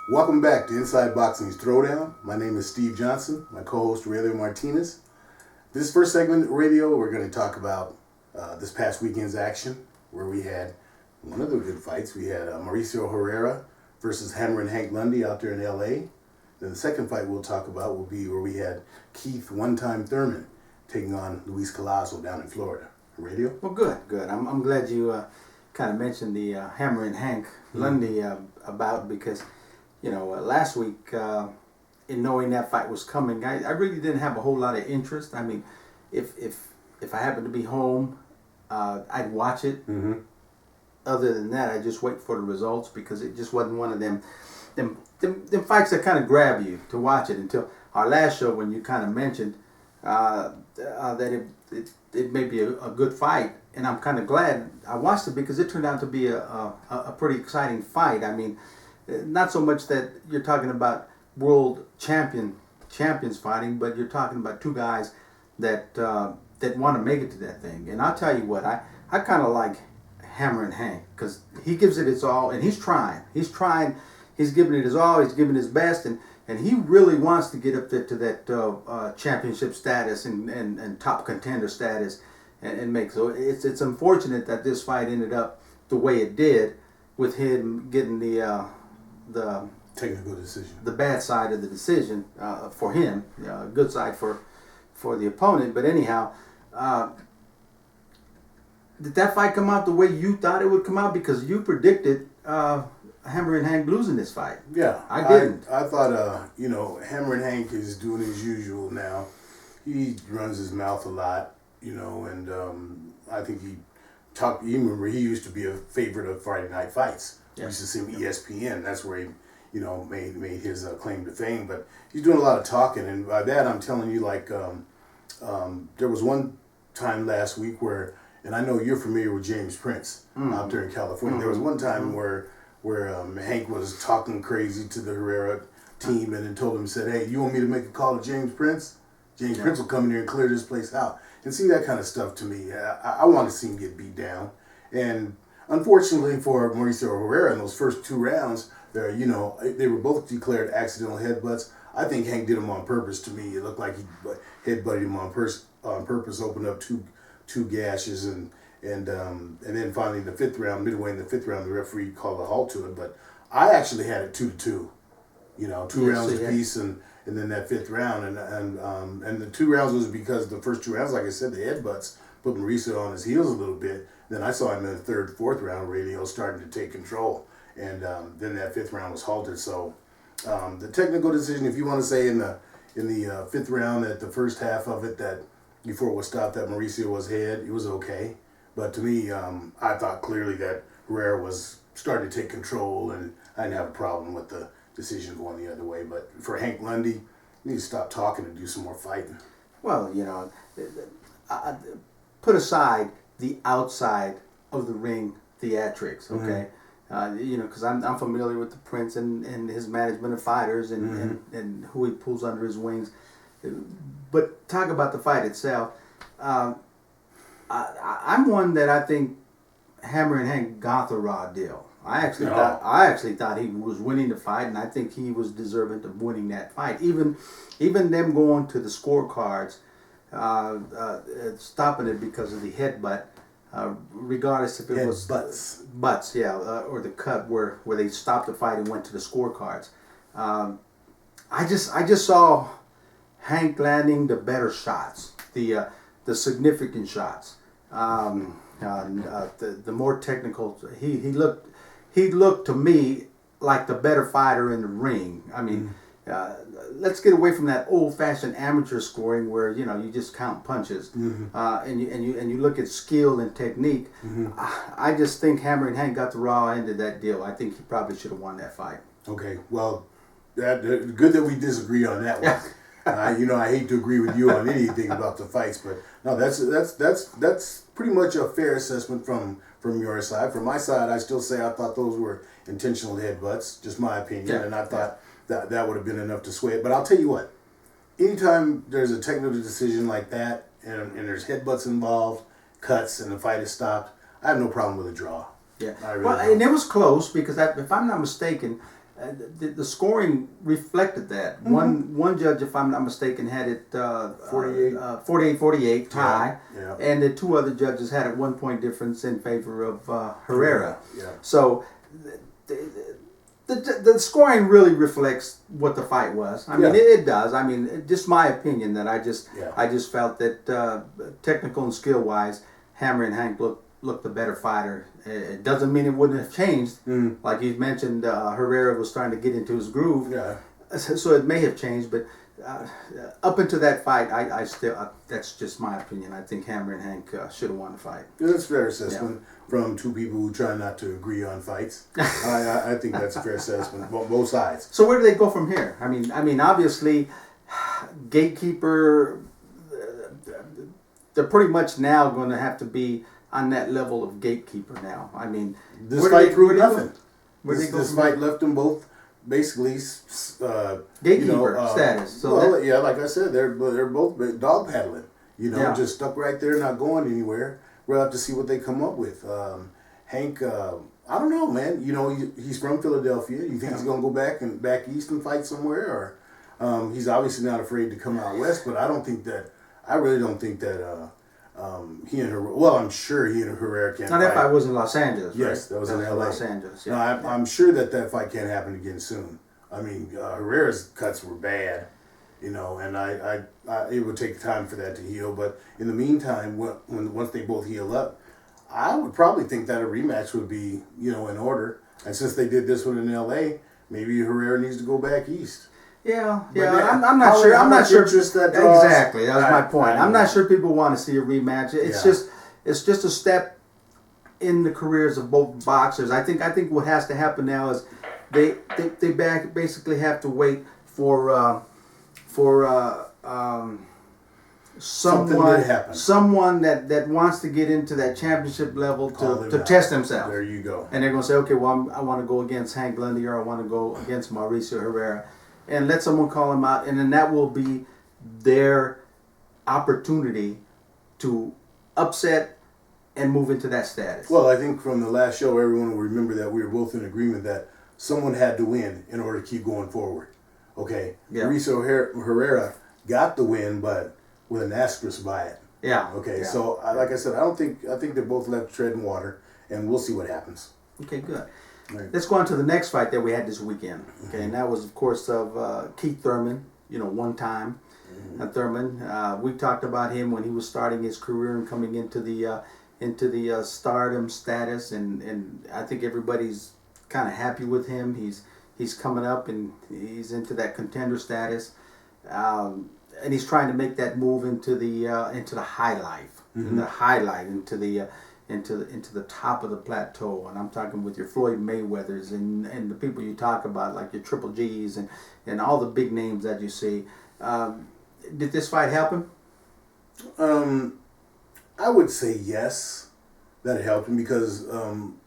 Welcome back to Inside Boxing's Throwdown. My name is Steve Johnson, my co-host Herrera Martinez. This first segment of radio, we're going to talk about this past weekend's action, where we had one of the good fights. We had Mauricio Herrera versus Hammer and Hank Lundy out there in L.A. Then the second fight we'll talk about will be where we had Keith one-time Thurman taking on Luis Collazo down in Florida. Radio? Well, good. I'm glad you kind of mentioned the Hammer and Hank Lundy about because, last week, in knowing that fight was coming, I really didn't have a whole lot of interest. I mean, if I happened to be home, I'd watch it. Mm-hmm. Other than that, I just wait for the results because it just wasn't one of them fights that kind of grab you to watch it until our last show when you kind of mentioned that it may be a good fight, and I'm kind of glad I watched it because it turned out to be a pretty exciting fight. I mean, not so much that you're talking about world champions fighting, but you're talking about two guys that want to make it to that thing. And I'll tell you what, I kind of like Hammer and Hank because he gives it his all, and he's trying, he's giving it his all, he's giving his best, and he really wants to get up there to that championship status and top contender status and make. So it's unfortunate that this fight ended up the way it did, with him getting the Technical decision. The bad side of the decision for him, good side for the opponent. But anyhow, did that fight come out the way you thought it would come out? Because you predicted Hammer and Hank losing this fight. Yeah, I didn't. I thought, Hammer and Hank is doing his usual now. He runs his mouth a lot, and I think you remember he used to be a favorite of Friday Night Fights. Yeah. We used to see him ESPN. That's where he, made his claim to fame. But he's doing a lot of talking, and by that I'm telling you, there was one time last week where, and I know you're familiar with James Prince out there in California. Mm-hmm. There was one time where Hank was talking crazy to the Herrera team and then told him, said, "Hey, you want me to make a call to James Prince? James Prince will come in here and clear this place out." And see, that kind of stuff to me, I want to see him get beat down. And unfortunately for Mauricio Herrera in those first two rounds, they were both declared accidental headbutts. I think Hank did them on purpose. To me, it looked like he headbutted him on purpose, opened up two gashes, and then finally in the fifth round, midway in the fifth round, the referee called a halt to it. But I actually had it 2-2, two rounds apiece, and then that fifth round, and the 2 rounds was because the first 2 rounds, like I said, the headbutts put Mauricio on his heels a little bit. Then I saw him in the third, fourth round, radio starting to take control, and then that fifth round was halted. So the technical decision, if you want to say in the fifth round, at the first half of it, that before it was stopped, that Mauricio was ahead, it was okay. But to me, I thought clearly that Herrera was starting to take control, and I didn't have a problem with the decision going the other way. But for Hank Lundy, you need to stop talking and do some more fighting. Well, put aside the outside of the ring theatrics, okay? Mm-hmm. Because I'm familiar with the Prince and his management of fighters and who he pulls under his wings. But talk about the fight itself. I'm one that I think Hammer and Hank got the raw deal. I actually thought he was winning the fight, and I think he was deserving of winning that fight. Even them going to the scorecards, stopping it because of the headbutt, regardless if it was butts, or the cut where they stopped the fight and went to the scorecards. I just saw Hank landing the better shots, the significant shots, the more technical. He looked to me like the better fighter in the ring. I mean, let's get away from that old-fashioned amateur scoring where you just count punches, and you look at skill and technique. I just think Hammer and Hank got the raw end of that deal. I think he probably should have won that fight. Okay, well, good that we disagree on that one. I hate to agree with you on anything about the fights, but no, that's pretty much a fair assessment from your side. From my side, I still say I thought those were intentional headbutts, just my opinion, and I thought that would have been enough to sway it. But I'll tell you what, anytime there's a technical decision like that, and there's headbutts involved, cuts, and the fight is stopped, I have no problem with a draw. Yeah, and it was close because if I'm not mistaken, the scoring reflected that. One judge, if I'm not mistaken, had it 48-48 tie, and the two other judges had it 1 point difference in favor of Herrera. So the scoring really reflects what the fight was. I mean, it does. I mean, just my opinion that I just felt that technical and skill wise, Hammer and Hank looked the better fighter. It doesn't mean it wouldn't have changed. Like you mentioned, Herrera was trying to get into his groove. So it may have changed, but up until that fight, I still that's just my opinion. I think Hammer and Hank should have won the fight. That's a fair assessment from two people who try not to agree on fights. I think that's a fair assessment, both sides. So where do they go from here? I mean, obviously, gatekeeper. They're pretty much now going to have to be on that level of gatekeeper now. I mean, this fight proved nothing. This fight left them both basically gatekeeper status. So like I said, they're both dog paddling. Just stuck right there, not going anywhere. We'll have to see what they come up with. Hank, I don't know, man. He's from Philadelphia. You think he's gonna go back east and fight somewhere, or he's obviously not afraid to come out west. But I really don't think that he and Herrera. Well, I'm sure he and Herrera can't. Now that fight was in Los Angeles. Yes, that was in L.A. Los Angeles. No, I'm sure that fight can't happen again soon. I mean, Herrera's cuts were bad, and it would take time for that to heal. But in the meantime, once they both heal up, I would probably think that a rematch would be in order. And since they did this one in L.A., maybe Herrera needs to go back east. I'm not sure. I'm not sure. Exactly, that was my point. I'm not sure people want to see a rematch. It's just a step in the careers of both boxers. I think what has to happen now is they basically have to wait for someone that wants to get into that championship level to test themselves. There you go. And they're going to say, okay, well, I want to go against Hank Lundy, or I want to go against Mauricio Herrera. And let someone call him out, and then that will be their opportunity to upset and move into that status. Well, I think from the last show, everyone will remember that we were both in agreement that someone had to win in order to keep going forward. Okay, Mauricio Herrera got the win, but with an asterisk by it. Okay, so like I said, I think they're both left treading water, and we'll see what happens. Okay, good. Right. Let's go on to the next fight that we had this weekend. Okay, and that was, of course, of Keith Thurman. One time, Thurman. We talked about him when he was starting his career and coming into the stardom status, and I think everybody's kind of happy with him. He's coming up and he's into that contender status, and he's trying to make that move into the high life, into the top of the plateau. And I'm talking with your Floyd Mayweathers and the people you talk about, like your Triple G's and all the big names that you see. Did this fight help him? I would say yes, that it helped him because,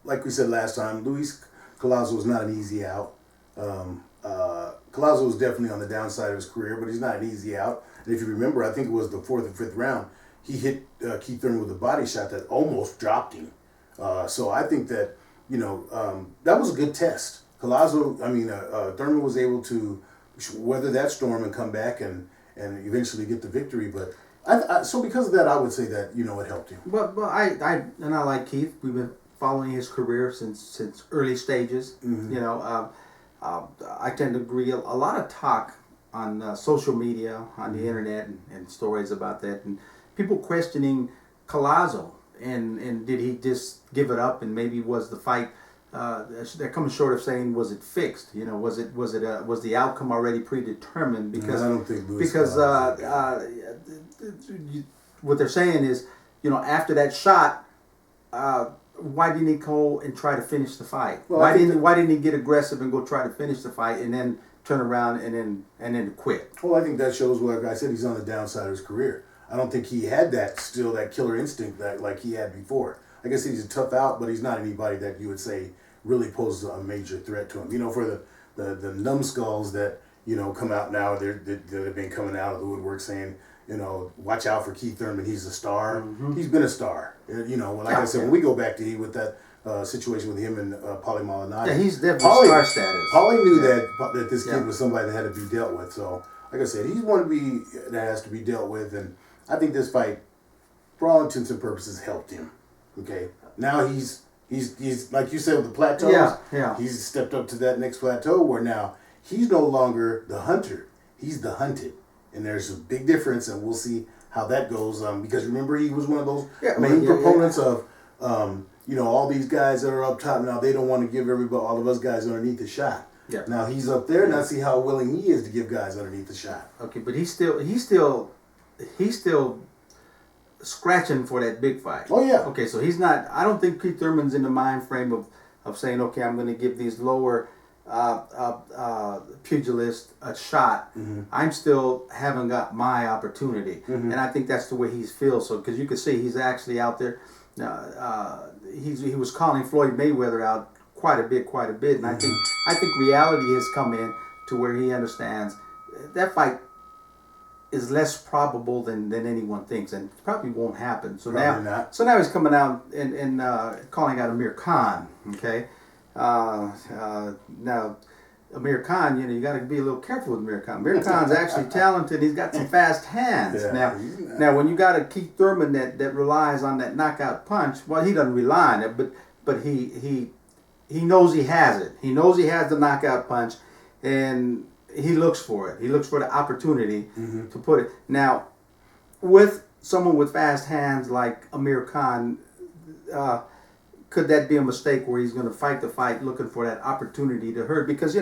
like we said last time, Luis Collazo was not an easy out. Collazo was definitely on the downside of his career, but he's not an easy out. And if you remember, I think it was the 4th or 5th round, he hit Keith Thurman with a body shot that almost dropped him. So I think that, that was a good test. Thurman was able to weather that storm and come back and eventually get the victory. But so because of that, I would say that, it helped him. But I like Keith. We've been following his career since early stages. I tend to agree. A lot of talk on social media, on the internet, and stories about that, and people questioning Collazo, and did he just give it up, and maybe was the fight they're coming short of saying, was it fixed? Was the outcome already predetermined? Because I don't think what they're saying is, after that shot, why didn't he go and try to finish the fight? Well, why didn't he get aggressive and go try to finish the fight and then turn around and then quit? Well, I think that shows what I said. He's on the downside of his career. I don't think he had that killer instinct that like he had before. Like I said, he's a tough out, but he's not anybody that you would say really poses a major threat to him. For the numbskulls that come out now, they've been coming out of the woodwork saying, watch out for Keith Thurman. He's a star. Mm-hmm. He's been a star. I said, when we go back to with situation with him and Paulie Malignaggi. Yeah, he's definitely star status. Paulie knew that this kid was somebody that had to be dealt with. So, like I said, he's one that has to be dealt with, and I think this fight, for all intents and purposes, helped him. Okay, now he's like you said with the plateaus. Yeah. He's stepped up to that next plateau where now he's no longer the hunter; he's the hunted, and there's a big difference, and we'll see how that goes. Because remember, he was one of those main proponents of, all these guys that are up top now. They don't want to give all of us guys underneath a shot. Yeah. Now he's up there, and I see how willing he is to give guys underneath the shot. Okay, but he's still scratching for that big fight. Oh yeah. Okay, so he's not. I don't think Keith Thurman's in the mind frame of saying, okay, I'm going to give these lower pugilists a shot. Mm-hmm. I'm still haven't got my opportunity, and I think that's the way he feels. So because you can see he's actually out there. He was calling Floyd Mayweather out quite a bit, and I think reality has come in to where he understands that fight is less probable than anyone thinks, and probably won't happen. So now he's coming out and calling out Amir Khan. Okay, now Amir Khan, you got to be a little careful with Amir Khan. Amir Khan's actually talented. He's got some fast hands. Yeah, now when you got a Keith Thurman that relies on that knockout punch, well, he doesn't rely on it, but he knows he has it. He knows he has the knockout punch, and he looks for it. He looks for the opportunity to put it. Now, with someone with fast hands like Amir Khan, could that be a mistake where he's going to fight the fight looking for that opportunity to hurt? Because,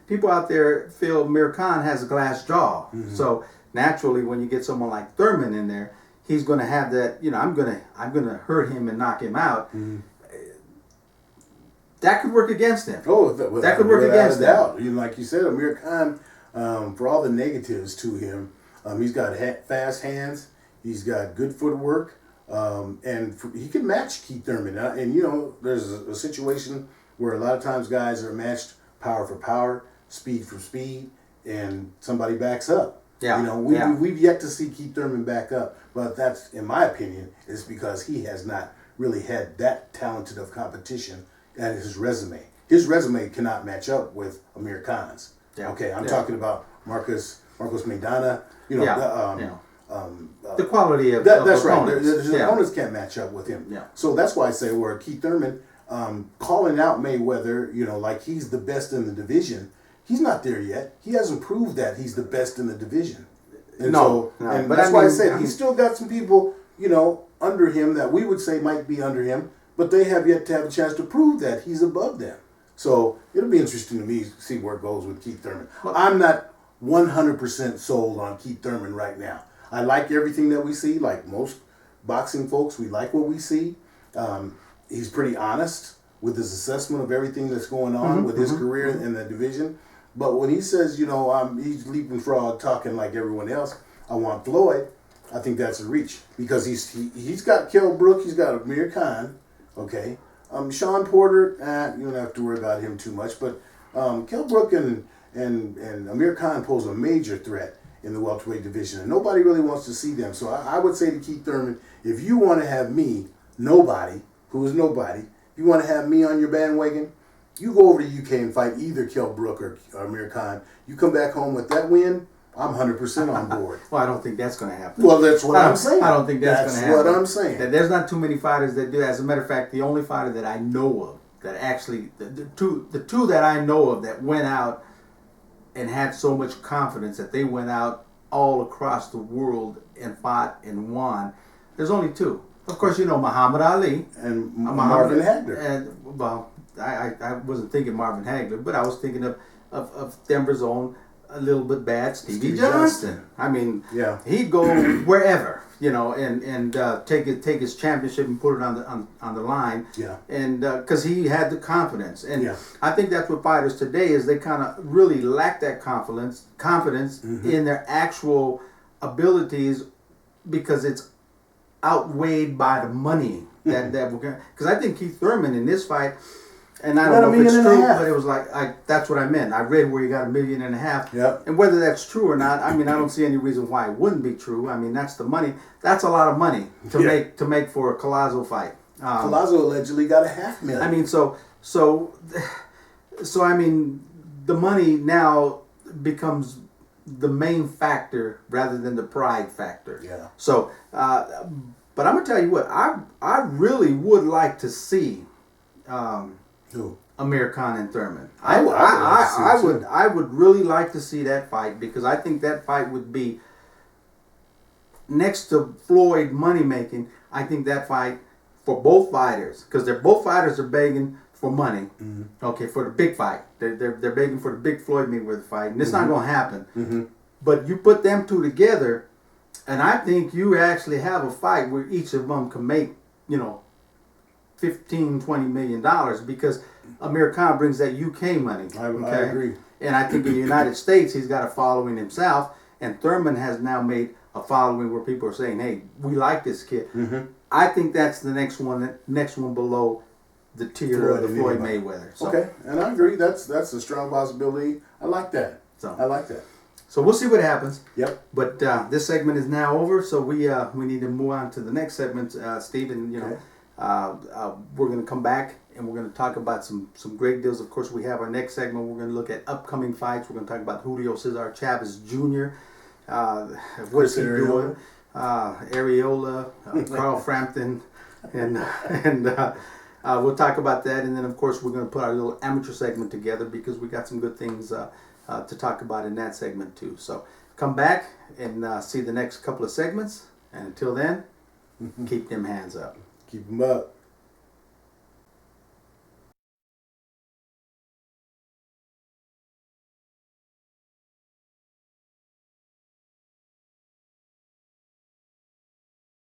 people out there feel Amir Khan has a glass jaw. Mm-hmm. So, naturally, when you get someone like Thurman in there, he's going to have that, I'm going to hurt him and knock him out. Mm-hmm. That could work against him. Oh, that could work against him. Like you said, Amir Khan, for all the negatives to him, he's got fast hands. He's got good footwork, and he can match Keith Thurman. And there's a situation where a lot of times guys are matched power for power, speed for speed, and somebody backs up. Yeah. We've yet to see Keith Thurman back up, but that's, in my opinion, is because he has not really had that talented of competition. And his resume cannot match up with Amir Khan's. Yeah. Okay, I'm talking about Marcos Maidana. The quality of that's opponents. Right. His opponents can't match up with him. Yeah. So that's why I say where Keith Thurman calling out Mayweather, like he's the best in the division. He's not there yet. He hasn't proved that he's the best in the division. And but that's why I said he's still got some people, under him that we would say might be under him. But they have yet to have a chance to prove that he's above them. So it'll be interesting to me to see where it goes with Keith Thurman. I'm not 100% sold on Keith Thurman right now. I like everything that we see. Like most boxing folks, we like what we see. He's pretty honest with his assessment of everything that's going on with his career in the division. But when he says, he's leaping frog talking like everyone else, I want Floyd, I think that's a reach. Because he's got Kell Brook, he's got Amir Khan. Okay, Sean Porter, you don't have to worry about him too much, but Kell Brook and Amir Khan pose a major threat in the welterweight division, and nobody really wants to see them. So I would say to Keith Thurman, if you want to have me, who is nobody, if you want to have me on your bandwagon, you go over to UK and fight either Kell Brook or Amir Khan. You come back home with that win, I'm 100% on board. Well, I don't think that's going to happen. Well, that's what I'm saying. I don't think that's going to happen. That's what I'm saying. There's not too many fighters that do that. As a matter of fact, the only fighter that I know of that actually, the two that I know of that went out and had so much confidence that they went out all across the world and fought and won, there's only two. Of course, Muhammad Ali and Marvin Hagler. And I wasn't thinking Marvin Hagler, but I was thinking of Denver's own a little bit bad Stevie Johnson. I mean, he'd go wherever, and take his championship and put it on the line. Yeah. And because he had the confidence, and I think that's what fighters today is they kind of really lack that confidence in their actual abilities because it's outweighed by the money that we're going. Because I think Keith Thurman in this fight. And I don't know if it's true, but it was that's what I meant. I read where he got $1.5 million. Yep. And whether that's true or not, I don't see any reason why it wouldn't be true. That's the money. That's a lot of money to make for a Collazo fight. Collazo allegedly got $500,000. I mean, I mean, the money now becomes the main factor rather than the pride factor. Yeah. So, but I'm gonna tell you what, I really would like to see Who? Amir Khan and Thurman. I would really like to see that fight, because I think that fight would be, next to Floyd money making, I think that fight for both fighters, because both fighters are begging for money. Mm-hmm. Okay, for the big fight, they're begging for the big Floyd Mayweather fight, and it's not going to happen. Mm-hmm. But you put them two together, and I think you actually have a fight where each of them can make, $15-20 million, because Amir Khan brings that UK money. I agree. And I think in the United States, he's got a following himself, and Thurman has now made a following where people are saying, "Hey, we like this kid." Mm-hmm. I think that's the next one below the tier of the Floyd Mayweather. So, okay, and I agree. That's a strong possibility. I like that. I like that. So we'll see what happens. Yep. But this segment is now over, so we need to move on to the next segment, Stephen. Okay. We're going to come back and we're going to talk about some great deals. Of course, we have our next segment. We're going to look at upcoming fights. We're going to talk about Julio Cesar Chavez Jr. What's he doing? Areola, Carl Frampton, and we'll talk about that. And then, of course, we're going to put our little amateur segment together, because we got some good things to talk about in that segment too. So come back and see the next couple of segments. And until then, keep them hands up. Keep them up.